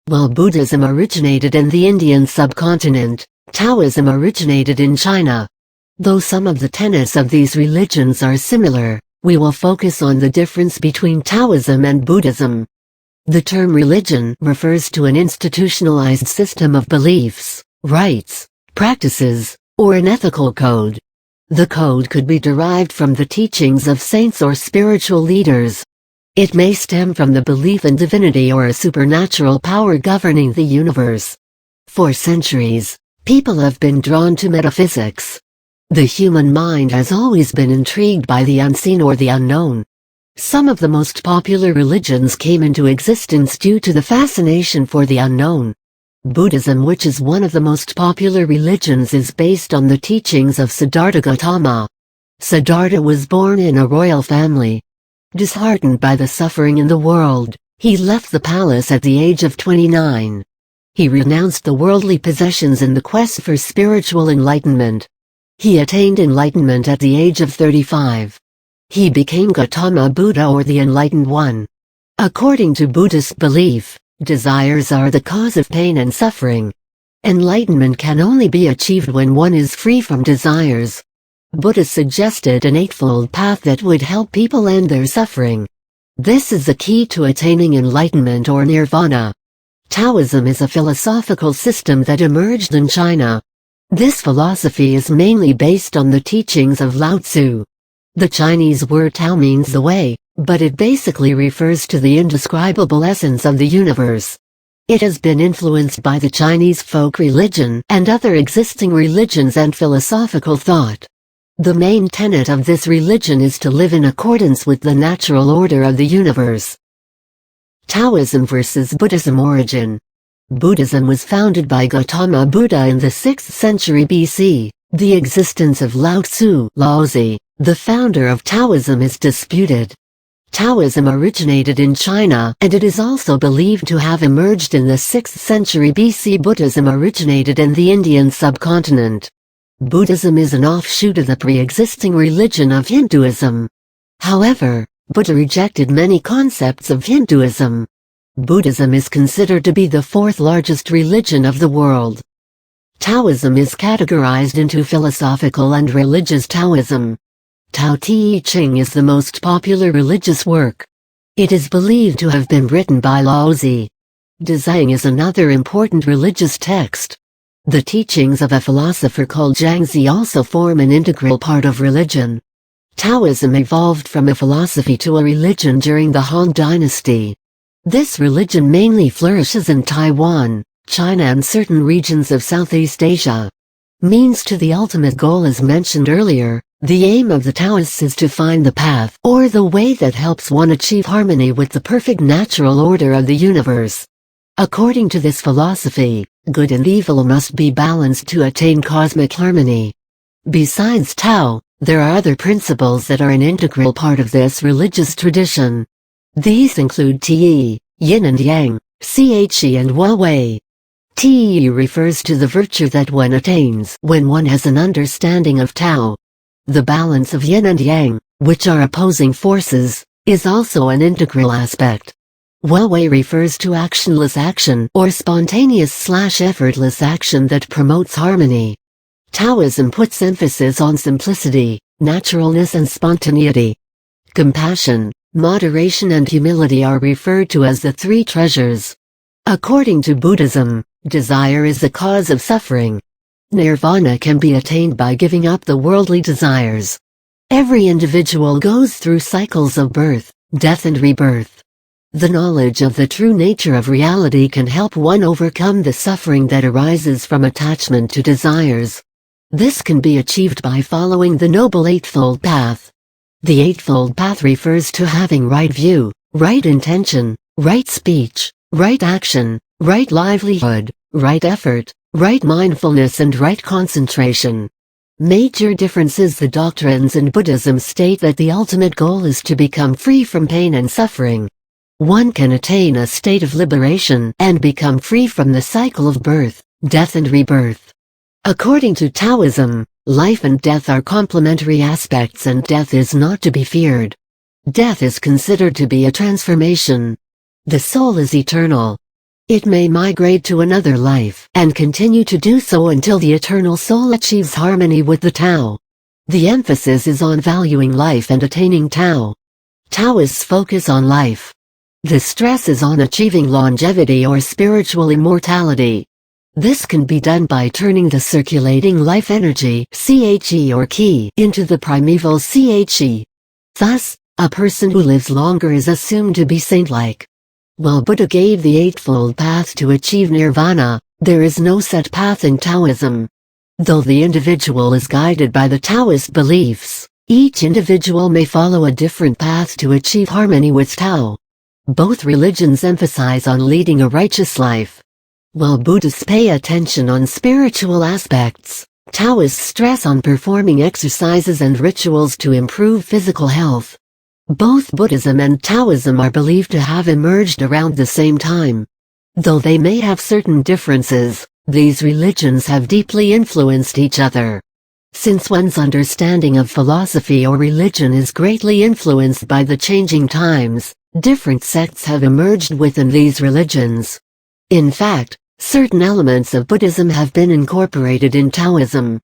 While Buddhism originated in the Indian subcontinent, Taoism originated in China. Though some of the tenets of these religions are similar, we will focus on the difference between Taoism and Buddhism. The term religion refers to an institutionalized system of beliefs, rites, practices, or an ethical code. The code could be derived from the teachings of saints or spiritual leaders. It may stem from the belief in divinity or a supernatural power governing the universe. For centuries, people have been drawn to metaphysics. The human mind has always been intrigued by the unseen or the unknown. Some of the most popular religions came into existence due to the fascination for the unknown. Buddhism, which is one of the most popular religions, is based on the teachings of Siddhartha Gautama. Siddhartha was born in a royal family. Disheartened by the suffering in the world, he left the palace at the age of 29. He renounced the worldly possessions in the quest for spiritual enlightenment. He attained enlightenment at the age of 35. He became Gautama Buddha, or the Enlightened One. According to Buddhist belief, desires are the cause of pain and suffering. Enlightenment can only be achieved when one is free from desires. Buddha suggested an eightfold path that would help people end their suffering. This is the key to attaining enlightenment or nirvana. Taoism is a philosophical system that emerged in China. This philosophy is mainly based on the teachings of Lao Tzu. The Chinese word Tao means the way, but it basically refers to the indescribable essence of the universe. It has been influenced by the Chinese folk religion and other existing religions and philosophical thought. The main tenet of this religion is to live in accordance with the natural order of the universe. Taoism versus Buddhism origin. Buddhism was founded by Gautama Buddha in the 6th century BC. The existence of Lao Tzu, Laozi, the founder of Taoism, is disputed. Taoism originated in China, and it is also believed to have emerged in the 6th century BC. Buddhism originated in the Indian subcontinent. Buddhism is an offshoot of the pre-existing religion of Hinduism. However, Buddha rejected many concepts of Hinduism. Buddhism is considered to be the 4th largest religion of the world. Taoism is categorized into philosophical and religious Taoism. Tao Te Ching is the most popular religious work. It is believed to have been written by Laozi. Dzang is another important religious text. The teachings of a philosopher called Zhangzi also form an integral part of religion. Taoism evolved from a philosophy to a religion during the Han Dynasty. This religion mainly flourishes in Taiwan, China and certain regions of Southeast Asia. Means to the ultimate goal, as mentioned earlier, the aim of the Taoists is to find the path or the way that helps one achieve harmony with the perfect natural order of the universe. According to this philosophy, good and evil must be balanced to attain cosmic harmony. Besides Tao, there are other principles that are an integral part of this religious tradition. These include Ti, Yin and Yang, Chi and Wei. Ti refers to the virtue that one attains when one has an understanding of Tao. The balance of Yin and Yang, which are opposing forces, is also an integral aspect. Wei refers to actionless action or spontaneous/effortless action that promotes harmony. Taoism puts emphasis on simplicity, naturalness and spontaneity. Compassion, moderation and humility are referred to as the 3 treasures. According to Buddhism, desire is the cause of suffering. Nirvana can be attained by giving up the worldly desires. Every individual goes through cycles of birth, death and rebirth. The knowledge of the true nature of reality can help one overcome the suffering that arises from attachment to desires. This can be achieved by following the Noble Eightfold Path. The Eightfold Path refers to having right view, right intention, right speech, right action, right livelihood, right effort, right mindfulness and right concentration. Major differences. The doctrines in Buddhism state that the ultimate goal is to become free from pain and suffering. One can attain a state of liberation and become free from the cycle of birth, death and rebirth. According to Taoism, life and death are complementary aspects and death is not to be feared. Death is considered to be a transformation. The soul is eternal. It may migrate to another life and continue to do so until the eternal soul achieves harmony with the Tao. The emphasis is on valuing life and attaining Tao. Taoists focus on life. The stress is on achieving longevity or spiritual immortality. This can be done by turning the circulating life energy, Qi or Qi, into the primeval Che. Thus, a person who lives longer is assumed to be saint-like. While Buddha gave the Eightfold Path to achieve nirvana, there is no set path in Taoism. Though the individual is guided by the Taoist beliefs, each individual may follow a different path to achieve harmony with Tao. Both religions emphasize on leading a righteous life. While Buddhists pay attention on spiritual aspects, Taoists stress on performing exercises and rituals to improve physical health. Both Buddhism and Taoism are believed to have emerged around the same time. Though they may have certain differences, these religions have deeply influenced each other. Since one's understanding of philosophy or religion is greatly influenced by the changing times, different sects have emerged within these religions. In fact, certain elements of Buddhism have been incorporated in Taoism.